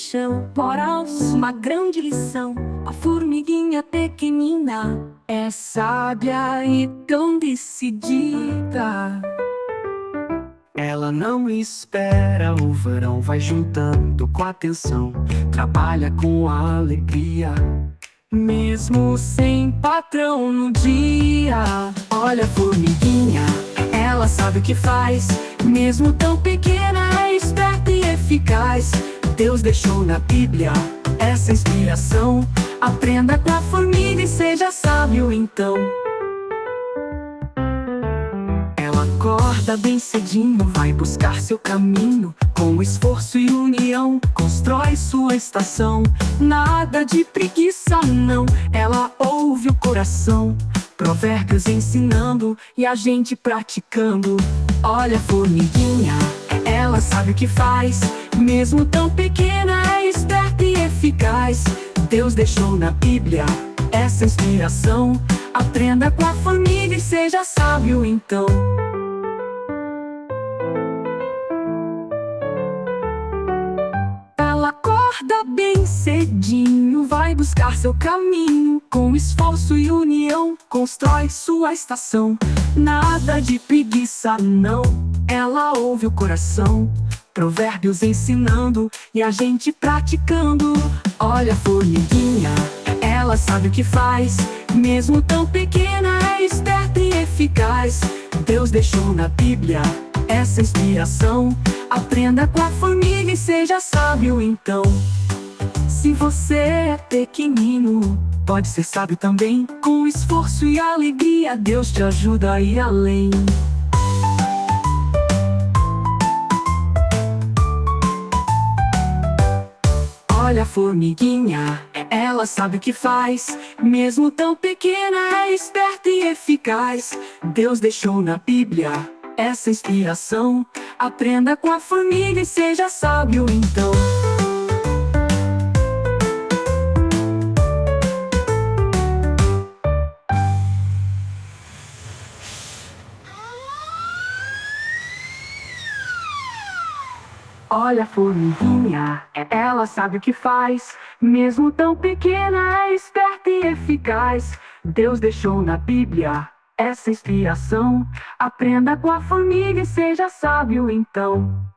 chão. Moral, uma grande lição. A formiguinha pequenina é sábia e tão decidida. Ela não espera o verão, vai juntando com atenção, trabalha com alegria, mesmo sem patrão no dia. Olha a formiguinha, ela sabe o que faz, mesmo tão pequena, é esperta e eficaz. Deus deixou na Bíblia essa inspiração. Aprenda com a formiga e seja sábio então. Ela acorda bem cedinho, vai buscar seu caminho. Com esforço e união, constrói sua estação. Nada de preguiça não, ela ouve o coração. Provérbios ensinando e a gente praticando. Olha a formiguinha, ela sabe o que faz, mesmo tão pequena, é esperta e eficaz. Deus deixou na Bíblia essa inspiração. Aprenda com a formiga e seja sábio então. Ela acorda bem cedinho, vai buscar seu caminho. Com esforço e união, constrói sua estação. Nada de preguiça não, ela ouve o coração. Provérbios ensinando e a gente praticando. Olha a formiguinha, ela sabe o que faz, mesmo tão pequena, é esperta e eficaz. Deus deixou na Bíblia essa inspiração. Aprenda com a formiga e seja sábio então. Se você é pequenino, pode ser sábio também. Com esforço e alegria, Deus te ajuda a ir além. Olha a formiguinha, ela sabe o que faz, mesmo tão pequena, é esperta e eficaz. Deus deixou na Bíblia essa inspiração. Aprenda com a formiga e seja sábio então. Olha a formiguinha, ela sabe o que faz, mesmo tão pequena, é esperta e eficaz. Deus deixou na Bíblia essa inspiração. Aprenda com a formiga e seja sábio então.